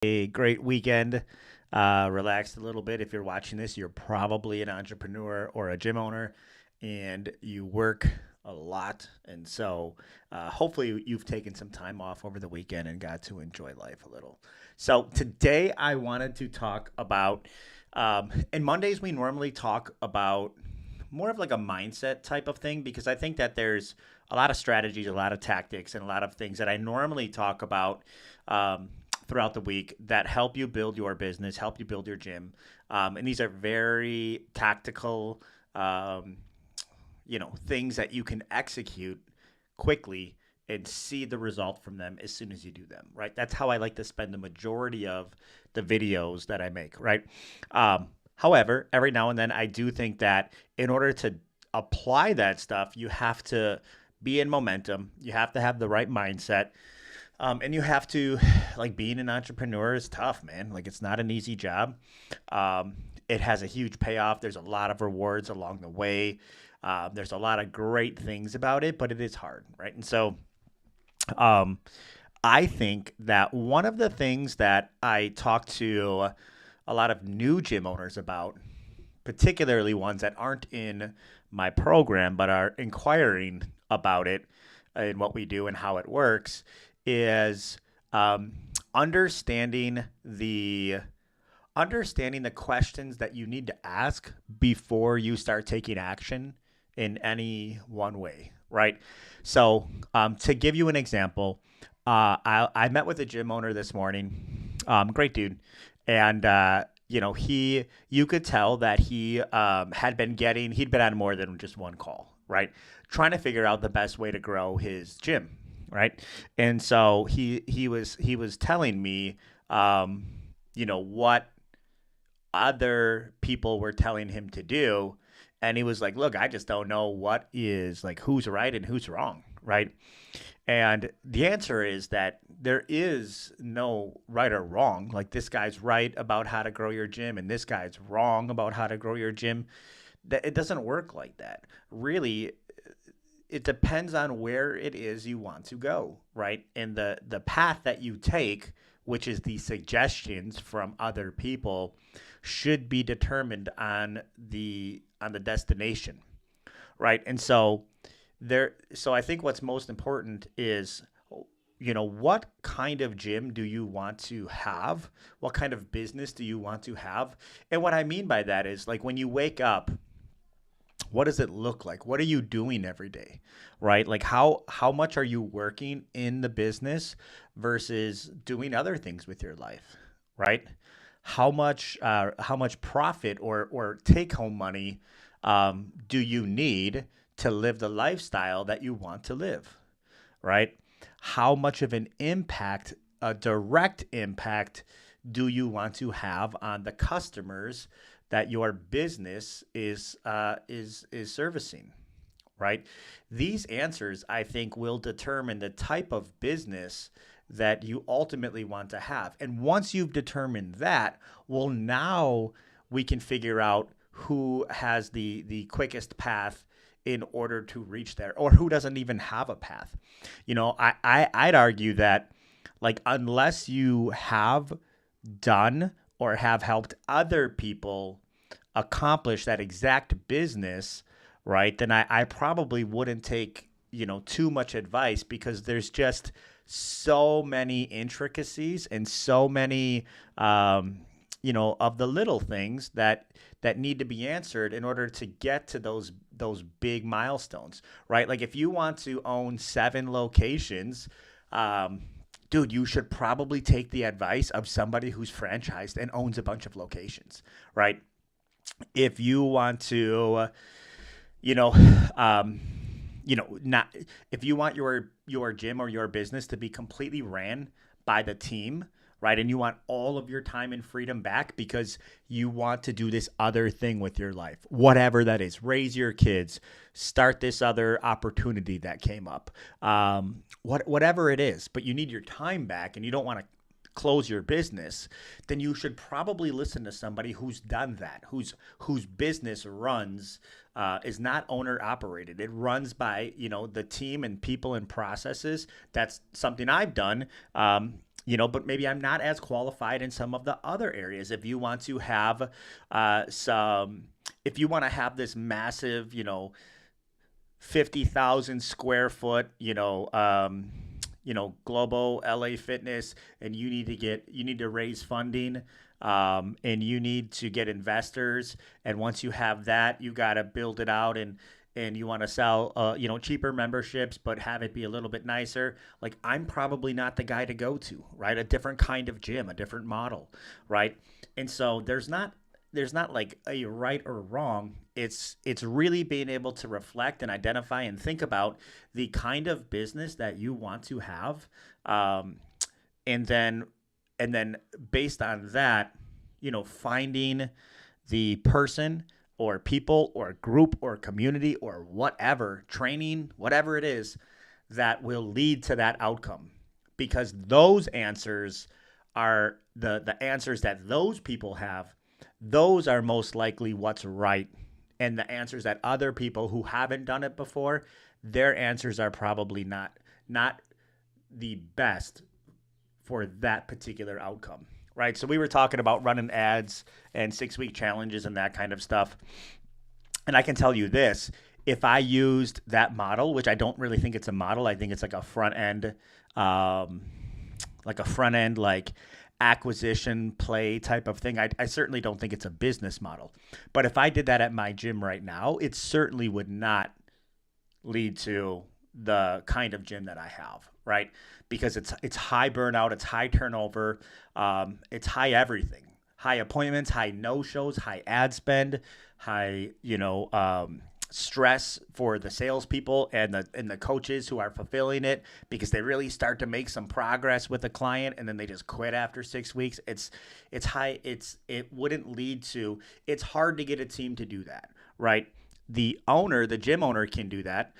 a great weekend. Relaxed a little bit. If you're watching this, you're probably an entrepreneur or a gym owner and you work a lot. And so hopefully you've taken some time off over the weekend and got to enjoy life a little. So today I wanted to talk about, and Mondays we normally talk about more of like a mindset type of thing because I think that there's a lot of strategies, a lot of tactics, and a lot of things that I normally talk about throughout the week that help you build your business, help you build your gym. And these are very tactical, things that you can execute quickly and see the result from them as soon as you do them, right? That's how I like to spend the majority of the videos that I make, right? However, every now and then I do think that in order to apply that stuff, you have to be in momentum, you have to have the right mindset. And you have to, like, being an entrepreneur is tough, man. Like, it's not an easy job. It has a huge payoff. There's a lot of rewards along the way. There's a lot of great things about it, but it is hard, right? And so, um, I think that one of the things that I talk to a lot of new gym owners about, particularly ones that aren't in my program but are inquiring about it and what we do and how it works, is um, understanding the understanding the questions that you need to ask before you start taking action in any one way, right? So, to give you an example, I met with a gym owner this morning, great dude, and you could tell that he'd been on more than just one call, right? Trying to figure out the best way to grow his gym, right? And so he was telling me, what other people were telling him to do. And he was like, look, I just don't know what is like who's right and who's wrong, right? And the answer is that there is no right or wrong. Like this guy's right about how to grow your gym, and this guy's wrong about how to grow your gym. That it doesn't work like that. Really, it depends on where it is you want to go, right? And the path that you take, which is the suggestions from other people, should be determined on the destination, right? And so I think what's most important is what kind of gym do you want to have? What kind of business do you want to have? And what I mean by that is like when you wake up, what does it look like? What are you doing every day, right? Like how much are you working in the business versus doing other things with your life, right? How much profit or take home money do you need to live the lifestyle that you want to live, right? How much of an impact, a direct impact, do you want to have on the customers that your business is servicing, right? These answers, I think, will determine the type of business that you ultimately want to have. And once you've determined that, well, now we can figure out who has the quickest path in order to reach there, or who doesn't even have a path. I'd argue that, like, unless you have done or have helped other people accomplish that exact business, right, then I probably wouldn't take, too much advice, because there's just so many intricacies and so many, of the little things that need to be answered in order to get to those big milestones, right? Like if you want to own 7 locations, dude, you should probably take the advice of somebody who's franchised and owns a bunch of locations, right? If you want to, you know, um, not if you want your gym or your business to be completely ran by the team, right? And you want all of your time and freedom back because you want to do this other thing with your life, whatever that is, raise your kids, start this other opportunity that came up, whatever it is, but you need your time back and you don't want to close your business, then you should probably listen to somebody who's done that, whose business runs, is not owner operated. It runs by the team and people and processes. That's something I've done. but maybe I'm not as qualified in some of the other areas. If you want to have if you want to have this massive, 50,000 square foot, global LA Fitness, and you need to raise funding, and you need to get investors. And once you have that, you got to build it out, and you want to sell, cheaper memberships, but have it be a little bit nicer. Like, I'm probably not the guy to go to, right? A different kind of gym, a different model, right? And so there's not like a right or wrong. It's really being able to reflect and identify and think about the kind of business that you want to have, um, and then based on that, finding the person or people or group or community or whatever training, whatever it is, that will lead to that outcome, because those answers are the answers that those people have. Those are most likely what's right. And the answers that other people who haven't done it before, their answers are probably not the best for that particular outcome, right? So we were talking about running ads and 6-week challenges and that kind of stuff. And I can tell you this, if I used that model, which I don't really think it's a model, I think it's like a front end, um, like acquisition play type of thing. I certainly don't think it's a business model. But if I did that at my gym right now, it certainly would not lead to the kind of gym that I have, right? Because it's high burnout, it's high turnover, it's high everything, high appointments, high no shows, high ad spend, high stress for the salespeople and the coaches who are fulfilling it, because they really start to make some progress with the client and then they just quit after 6 weeks. It's high. It wouldn't lead to. It's hard to get a team to do that, right? The gym owner can do that,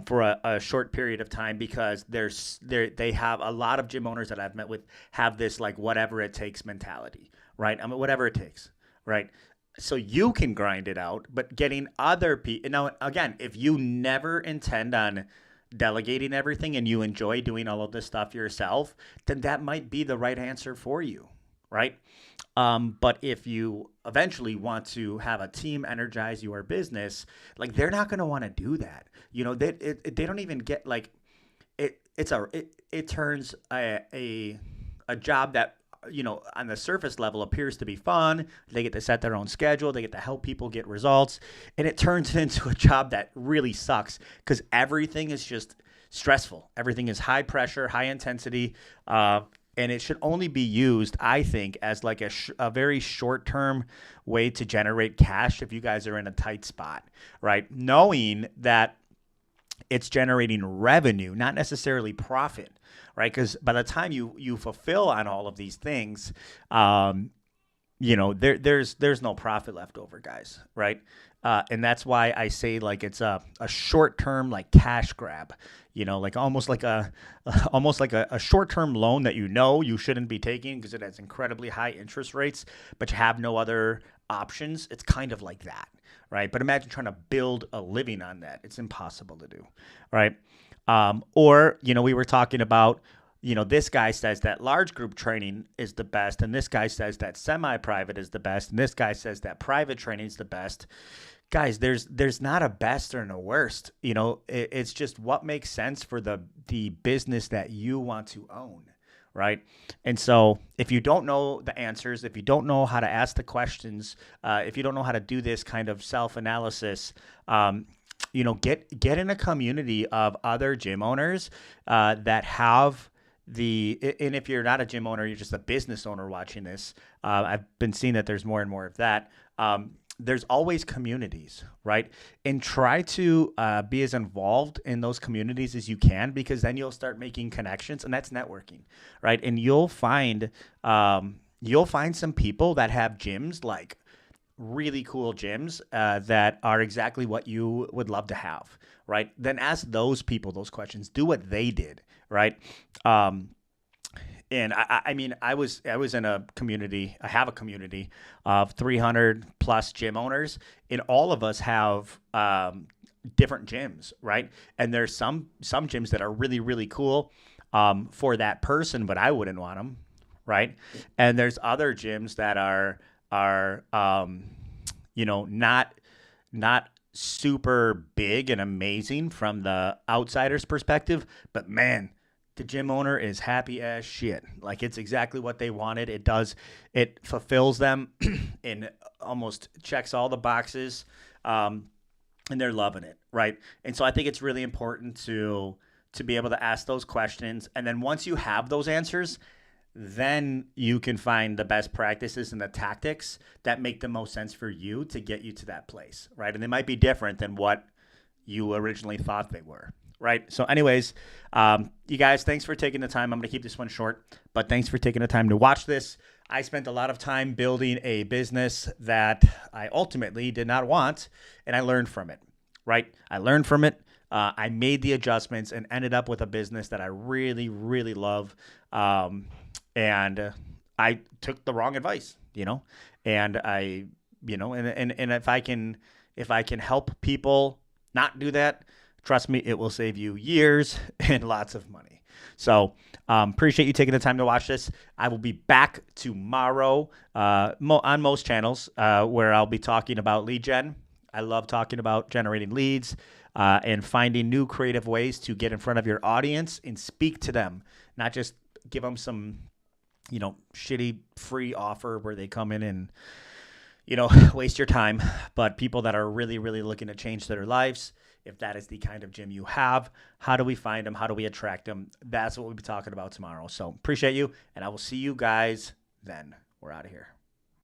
for a short period of time, because they have a lot of gym owners that I've met with have this like whatever it takes mentality, right? I mean, whatever it takes, right? So you can grind it out, but getting other people. Now, again, if you never intend on delegating everything and you enjoy doing all of this stuff yourself, then that might be the right answer for you, right? But if you eventually want to have a team energize your business, like, they're not going to want to do that. They don't even get like it. It turns a job that, on the surface level appears to be fun. They get to set their own schedule. They get to help people get results, and it turns into a job that really sucks because everything is just stressful. Everything is high pressure, high intensity. And it should only be used, I think, as like a very short-term way to generate cash if you guys are in a tight spot, right? Knowing that it's generating revenue, not necessarily profit, right? Because by the time you fulfill on all of these things, there's no profit left over, guys, right? And that's why I say like it's a short term like cash grab, like almost like a short term loan that you shouldn't be taking because it has incredibly high interest rates, but you have no other options. It's kind of like that, right? But imagine trying to build a living on that. It's impossible to do, right? Or we were talking about, this guy says that large group training is the best, and this guy says that semi-private is the best, and this guy says that private training is the best. Guys, there's not a best or a worst. It's just what makes sense for the business that you want to own, right? And so if you don't know the answers, if you don't know how to ask the questions, if you don't know how to do this kind of self-analysis, get in a community of other gym owners that have and if you're not a gym owner, you're just a business owner watching this. I've been seeing that there's more and more of that. There's always communities, right? And try to be as involved in those communities as you can, because then you'll start making connections, and that's networking, right? And you'll find some people that have gyms, like really cool gyms that are exactly what you would love to have, right? Then ask those people those questions. Do what they did, right? And I mean, I was in a community. I have a community of 300 plus gym owners, and all of us have different gyms, right? And there's some gyms that are really, really cool. for that person, but I wouldn't want them, right? And there's other gyms that are not super big and amazing from the outsider's perspective, but man, the gym owner is happy as shit. Like, it's exactly what they wanted. It fulfills them and almost checks all the boxes. And they're loving it, right? And so I think it's really important to be able to ask those questions. And then once you have those answers, then you can find the best practices and the tactics that make the most sense for you to get you to that place, right? And they might be different than what you originally thought they were, right? So anyways, you guys, thanks for taking the time. I'm going to keep this one short, but thanks for taking the time to watch this. I spent a lot of time building a business that I ultimately did not want, and I learned from it, right? I learned from it. I made the adjustments and ended up with a business that I really, really love. And I took the wrong advice, and and if I can help people not do that, trust me, it will save you years and lots of money. So appreciate you taking the time to watch this. I will be back tomorrow on most channels where I'll be talking about lead gen. I love talking about generating leads and finding new creative ways to get in front of your audience and speak to them, not just give them some, shitty free offer where they come in and, waste your time, but people that are really, really looking to change their lives. If that is the kind of gym you have, how do we find them? How do we attract them? That's what we'll be talking about tomorrow. So appreciate you, and I will see you guys then. We're out of here.